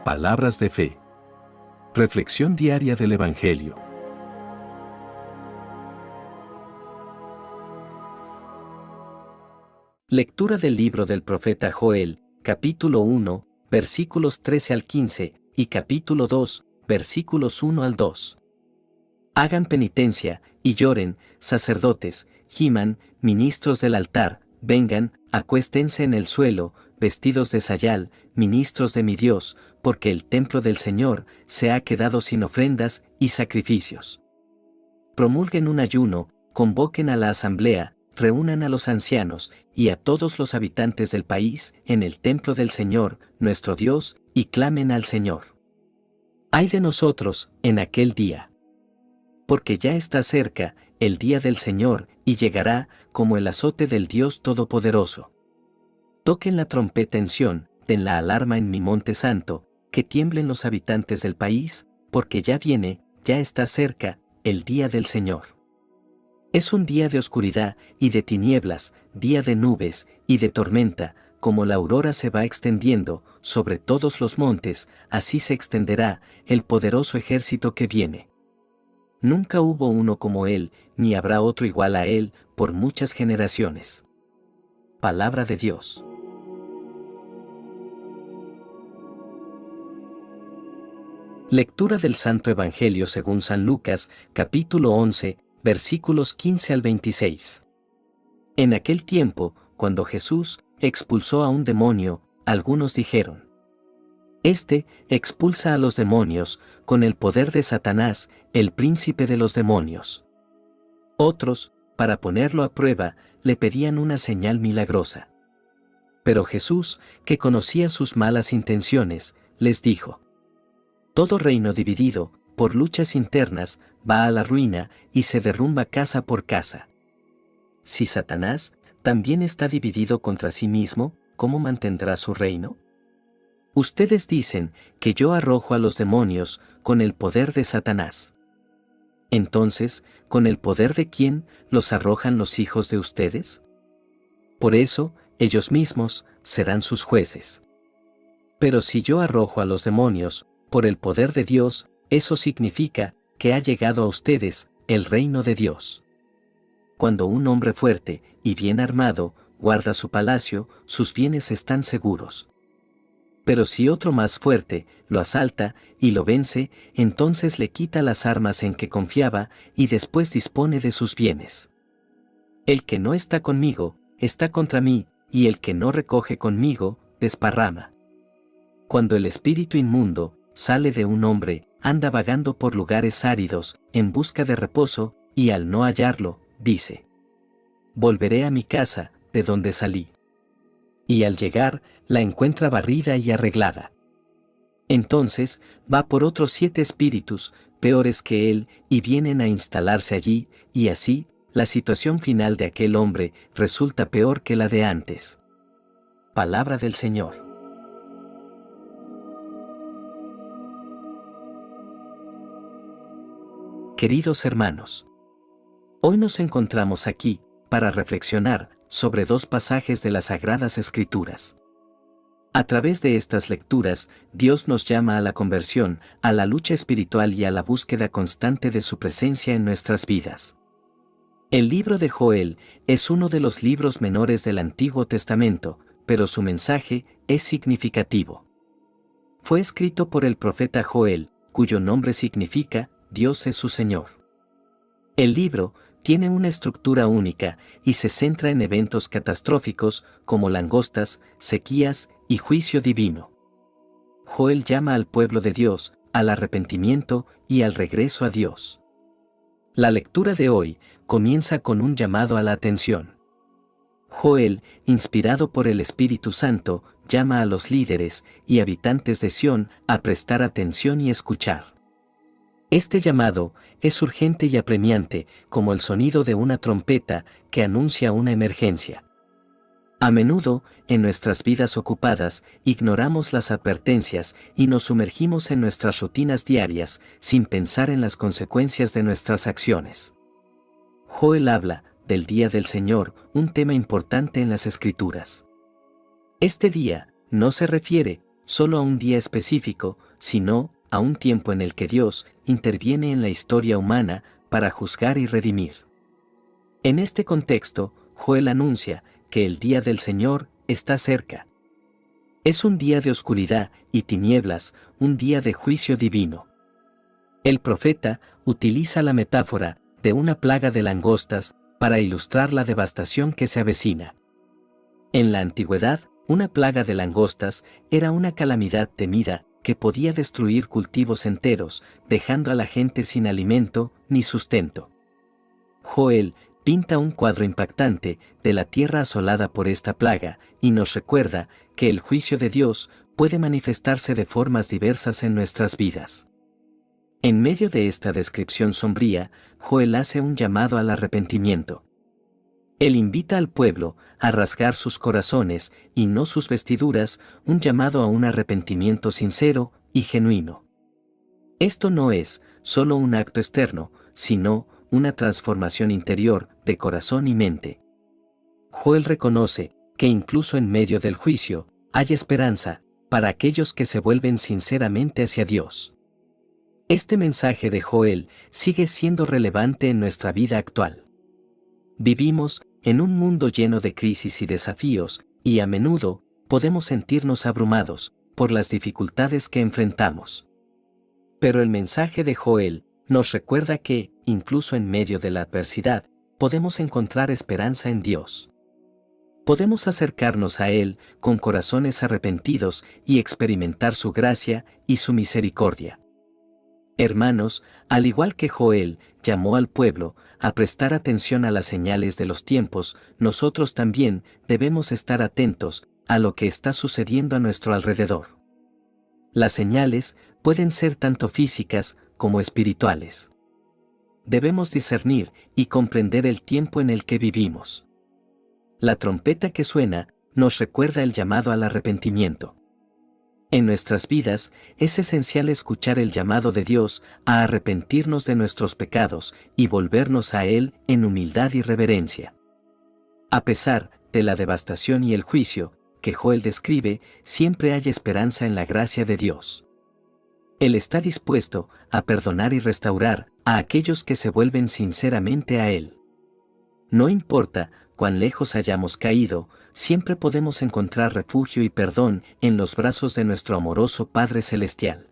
Palabras de fe. Reflexión diaria del Evangelio. Lectura del libro del profeta Joel, capítulo 1, versículos 13 al 15, y capítulo 2, versículos 1 al 2. Hagan penitencia, y lloren, sacerdotes, giman, ministros del altar, vengan, acuéstense en el suelo, vestidos de sayal, ministros de mi Dios, porque el templo del Señor se ha quedado sin ofrendas y sacrificios. Promulguen un ayuno, convoquen a la asamblea, reúnan a los ancianos y a todos los habitantes del país en el templo del Señor, nuestro Dios, y clamen al Señor. ¡Ay de nosotros, en aquel día! Porque ya está cerca el día del Señor, y llegará como el azote del Dios Todopoderoso. Toquen la trompeta en Sión, den la alarma en mi monte santo, que tiemblen los habitantes del país, porque ya viene, ya está cerca, el día del Señor. Es un día de oscuridad y de tinieblas, día de nubes y de tormenta, como la aurora se va extendiendo sobre todos los montes, así se extenderá el poderoso ejército que viene. Nunca hubo uno como él, ni habrá otro igual a él, por muchas generaciones. Palabra de Dios. Lectura del Santo Evangelio según San Lucas, capítulo 11, versículos 15 al 26. En aquel tiempo, cuando Jesús expulsó a un demonio, algunos dijeron: Este expulsa a los demonios con el poder de Satanás, el príncipe de los demonios. Otros, para ponerlo a prueba, le pedían una señal milagrosa. Pero Jesús, que conocía sus malas intenciones, les dijo: Todo reino dividido, por luchas internas, va a la ruina y se derrumba casa por casa. Si Satanás también está dividido contra sí mismo, ¿cómo mantendrá su reino? Ustedes dicen que yo arrojo a los demonios con el poder de Satanás. Entonces, ¿con el poder de quién los arrojan los hijos de ustedes? Por eso, ellos mismos serán sus jueces. Pero si yo arrojo a los demonios, por el poder de Dios, eso significa que ha llegado a ustedes el reino de Dios. Cuando un hombre fuerte y bien armado guarda su palacio, sus bienes están seguros. Pero si otro más fuerte lo asalta y lo vence, entonces le quita las armas en que confiaba y después dispone de sus bienes. El que no está conmigo, está contra mí, y el que no recoge conmigo, desparrama. Cuando el espíritu inmundo sale de un hombre, anda vagando por lugares áridos, en busca de reposo, y al no hallarlo, dice: Volveré a mi casa, de donde salí. Y al llegar, la encuentra barrida y arreglada. Entonces, va por otros 7 espíritus, peores que él, y vienen a instalarse allí, y así, la situación final de aquel hombre resulta peor que la de antes. Palabra del Señor. Queridos hermanos, hoy nos encontramos aquí para reflexionar sobre 2 pasajes de las Sagradas Escrituras. A través de estas lecturas, Dios nos llama a la conversión, a la lucha espiritual y a la búsqueda constante de su presencia en nuestras vidas. El libro de Joel es uno de los libros menores del Antiguo Testamento, pero su mensaje es significativo. Fue escrito por el profeta Joel, cuyo nombre significa Dios es su Señor. El libro tiene una estructura única y se centra en eventos catastróficos como langostas, sequías y juicio divino. Joel llama al pueblo de Dios al arrepentimiento y al regreso a Dios. La lectura de hoy comienza con un llamado a la atención. Joel, inspirado por el Espíritu Santo, llama a los líderes y habitantes de Sión a prestar atención y escuchar. Este llamado es urgente y apremiante, como el sonido de una trompeta que anuncia una emergencia. A menudo, en nuestras vidas ocupadas, ignoramos las advertencias y nos sumergimos en nuestras rutinas diarias sin pensar en las consecuencias de nuestras acciones. Joel habla del día del Señor, un tema importante en las Escrituras. Este día no se refiere solo a un día específico, sino a un tiempo en el que Dios interviene en la historia humana para juzgar y redimir. En este contexto, Joel anuncia que el día del Señor está cerca. Es un día de oscuridad y tinieblas, un día de juicio divino. El profeta utiliza la metáfora de una plaga de langostas para ilustrar la devastación que se avecina. En la antigüedad, una plaga de langostas era una calamidad temida que podía destruir cultivos enteros, dejando a la gente sin alimento ni sustento. Joel pinta un cuadro impactante de la tierra asolada por esta plaga y nos recuerda que el juicio de Dios puede manifestarse de formas diversas en nuestras vidas. En medio de esta descripción sombría, Joel hace un llamado al arrepentimiento. Él invita al pueblo a rasgar sus corazones y no sus vestiduras, un llamado a un arrepentimiento sincero y genuino. Esto no es solo un acto externo, sino una transformación interior de corazón y mente. Joel reconoce que incluso en medio del juicio hay esperanza para aquellos que se vuelven sinceramente hacia Dios. Este mensaje de Joel sigue siendo relevante en nuestra vida actual. Vivimos en un mundo lleno de crisis y desafíos, y a menudo podemos sentirnos abrumados por las dificultades que enfrentamos. Pero el mensaje de Joel nos recuerda que, incluso en medio de la adversidad, podemos encontrar esperanza en Dios. Podemos acercarnos a Él con corazones arrepentidos y experimentar su gracia y su misericordia. Hermanos, al igual que Joel llamó al pueblo a prestar atención a las señales de los tiempos, nosotros también debemos estar atentos a lo que está sucediendo a nuestro alrededor. Las señales pueden ser tanto físicas como espirituales. Debemos discernir y comprender el tiempo en el que vivimos. La trompeta que suena nos recuerda el llamado al arrepentimiento. En nuestras vidas es esencial escuchar el llamado de Dios a arrepentirnos de nuestros pecados y volvernos a Él en humildad y reverencia. A pesar de la devastación y el juicio que Joel describe, siempre hay esperanza en la gracia de Dios. Él está dispuesto a perdonar y restaurar a aquellos que se vuelven sinceramente a Él. No importa cuán lejos hayamos caído, siempre podemos encontrar refugio y perdón en los brazos de nuestro amoroso Padre Celestial.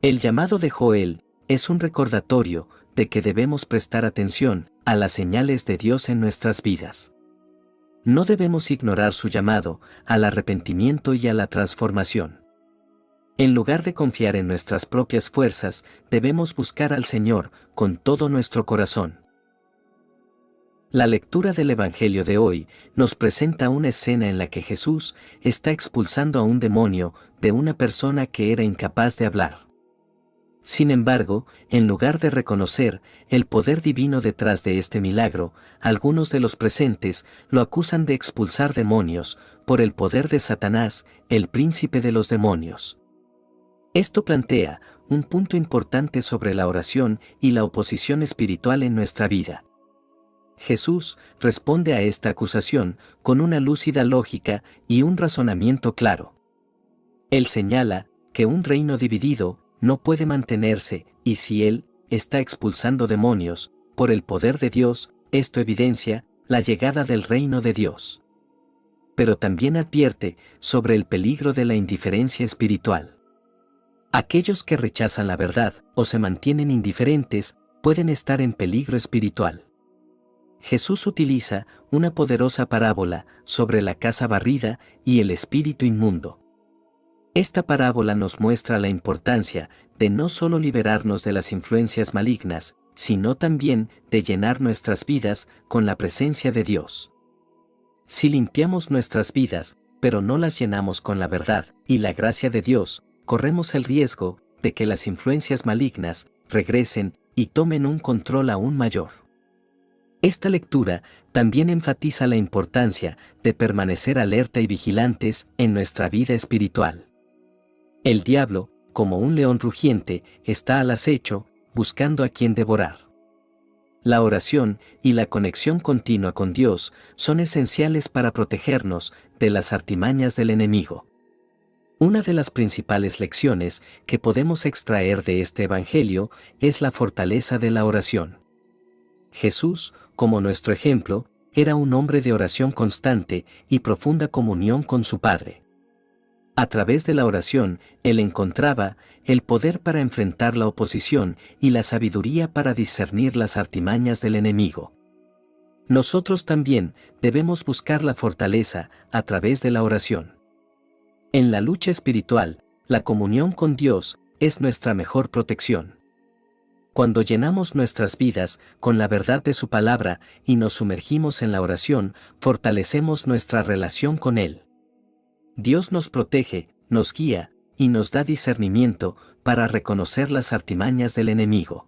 El llamado de Joel es un recordatorio de que debemos prestar atención a las señales de Dios en nuestras vidas. No debemos ignorar su llamado al arrepentimiento y a la transformación. En lugar de confiar en nuestras propias fuerzas, debemos buscar al Señor con todo nuestro corazón. La lectura del Evangelio de hoy nos presenta una escena en la que Jesús está expulsando a un demonio de una persona que era incapaz de hablar. Sin embargo, en lugar de reconocer el poder divino detrás de este milagro, algunos de los presentes lo acusan de expulsar demonios por el poder de Satanás, el príncipe de los demonios. Esto plantea un punto importante sobre la oración y la oposición espiritual en nuestra vida. Jesús responde a esta acusación con una lúcida lógica y un razonamiento claro. Él señala que un reino dividido no puede mantenerse, y si Él está expulsando demonios por el poder de Dios, esto evidencia la llegada del reino de Dios. Pero también advierte sobre el peligro de la indiferencia espiritual. Aquellos que rechazan la verdad o se mantienen indiferentes pueden estar en peligro espiritual. Jesús utiliza una poderosa parábola sobre la casa barrida y el espíritu inmundo. Esta parábola nos muestra la importancia de no solo liberarnos de las influencias malignas, sino también de llenar nuestras vidas con la presencia de Dios. Si limpiamos nuestras vidas, pero no las llenamos con la verdad y la gracia de Dios, corremos el riesgo de que las influencias malignas regresen y tomen un control aún mayor. Esta lectura también enfatiza la importancia de permanecer alerta y vigilantes en nuestra vida espiritual. El diablo, como un león rugiente, está al acecho, buscando a quien devorar. La oración y la conexión continua con Dios son esenciales para protegernos de las artimañas del enemigo. Una de las principales lecciones que podemos extraer de este Evangelio es la fortaleza de la oración. Jesús, como nuestro ejemplo, era un hombre de oración constante y profunda comunión con su Padre. A través de la oración, él encontraba el poder para enfrentar la oposición y la sabiduría para discernir las artimañas del enemigo. Nosotros también debemos buscar la fortaleza a través de la oración. En la lucha espiritual, la comunión con Dios es nuestra mejor protección. Cuando llenamos nuestras vidas con la verdad de su palabra y nos sumergimos en la oración, fortalecemos nuestra relación con Él. Dios nos protege, nos guía y nos da discernimiento para reconocer las artimañas del enemigo.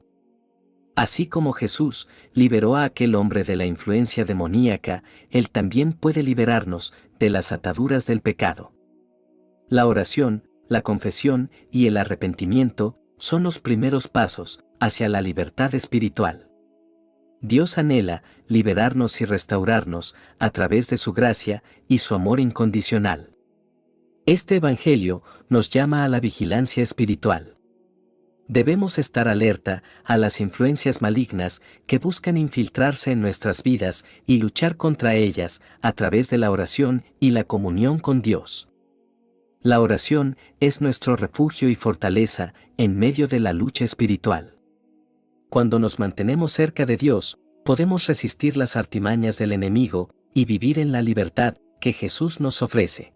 Así como Jesús liberó a aquel hombre de la influencia demoníaca, Él también puede liberarnos de las ataduras del pecado. La oración, la confesión y el arrepentimiento son los primeros pasos hacia la libertad espiritual. Dios anhela liberarnos y restaurarnos a través de su gracia y su amor incondicional. Este Evangelio nos llama a la vigilancia espiritual. Debemos estar alerta a las influencias malignas que buscan infiltrarse en nuestras vidas y luchar contra ellas a través de la oración y la comunión con Dios. La oración es nuestro refugio y fortaleza en medio de la lucha espiritual. Cuando nos mantenemos cerca de Dios, podemos resistir las artimañas del enemigo y vivir en la libertad que Jesús nos ofrece.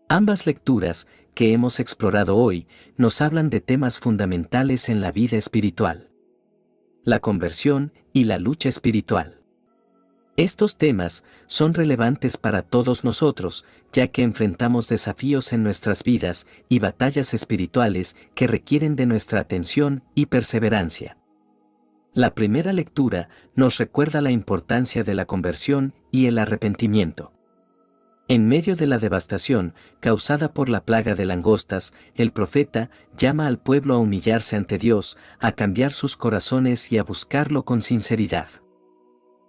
Ambas lecturas que hemos explorado hoy nos hablan de temas fundamentales en la vida espiritual: la conversión y la lucha espiritual. Estos temas son relevantes para todos nosotros, ya que enfrentamos desafíos en nuestras vidas y batallas espirituales que requieren de nuestra atención y perseverancia. La primera lectura nos recuerda la importancia de la conversión y el arrepentimiento. En medio de la devastación causada por la plaga de langostas, el profeta llama al pueblo a humillarse ante Dios, a cambiar sus corazones y a buscarlo con sinceridad.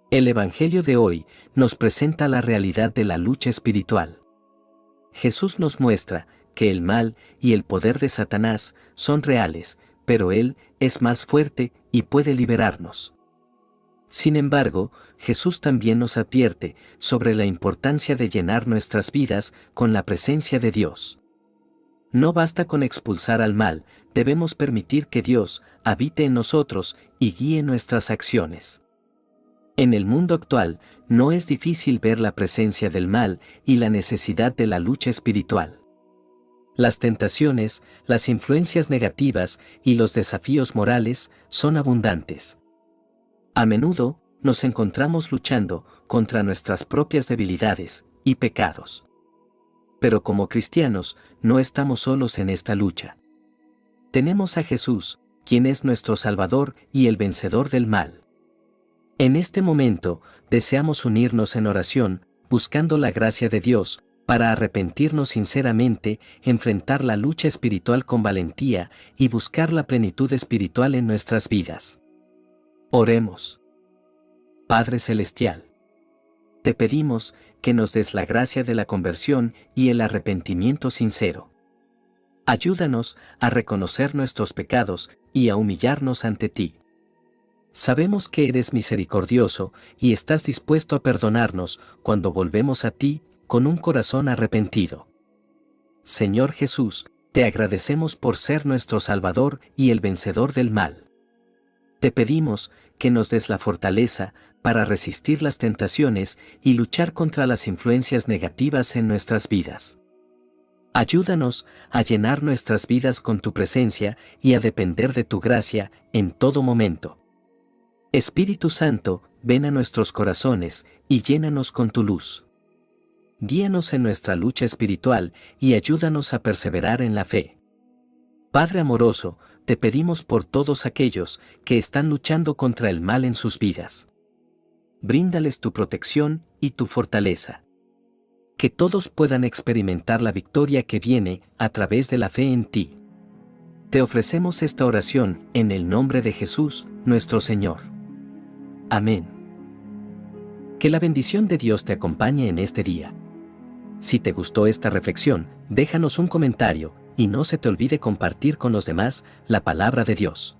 El Evangelio de hoy nos presenta la realidad de la lucha espiritual. Jesús nos muestra que el mal y el poder de Satanás son reales, pero Él es más fuerte y puede liberarnos. Sin embargo, Jesús también nos advierte sobre la importancia de llenar nuestras vidas con la presencia de Dios. No basta con expulsar al mal, debemos permitir que Dios habite en nosotros y guíe nuestras acciones. En el mundo actual, no es difícil ver la presencia del mal y la necesidad de la lucha espiritual. Las tentaciones, las influencias negativas y los desafíos morales son abundantes. A menudo, nos encontramos luchando contra nuestras propias debilidades y pecados. Pero como cristianos, no estamos solos en esta lucha. Tenemos a Jesús, quien es nuestro Salvador y el vencedor del mal. En este momento, deseamos unirnos en oración, buscando la gracia de Dios, para arrepentirnos sinceramente, enfrentar la lucha espiritual con valentía y buscar la plenitud espiritual en nuestras vidas. Oremos. Padre Celestial, te pedimos que nos des la gracia de la conversión y el arrepentimiento sincero. Ayúdanos a reconocer nuestros pecados y a humillarnos ante ti. Sabemos que eres misericordioso y estás dispuesto a perdonarnos cuando volvemos a ti con un corazón arrepentido. Señor Jesús, te agradecemos por ser nuestro Salvador y el vencedor del mal. Te pedimos que nos des la fortaleza para resistir las tentaciones y luchar contra las influencias negativas en nuestras vidas. Ayúdanos a llenar nuestras vidas con tu presencia y a depender de tu gracia en todo momento. Espíritu Santo, ven a nuestros corazones y llénanos con tu luz. Guíanos en nuestra lucha espiritual y ayúdanos a perseverar en la fe. Padre amoroso, te pedimos por todos aquellos que están luchando contra el mal en sus vidas. Bríndales tu protección y tu fortaleza. Que todos puedan experimentar la victoria que viene a través de la fe en ti. Te ofrecemos esta oración en el nombre de Jesús, nuestro Señor. Amén. Que la bendición de Dios te acompañe en este día. Si te gustó esta reflexión, déjanos un comentario, y no se te olvide compartir con los demás la palabra de Dios.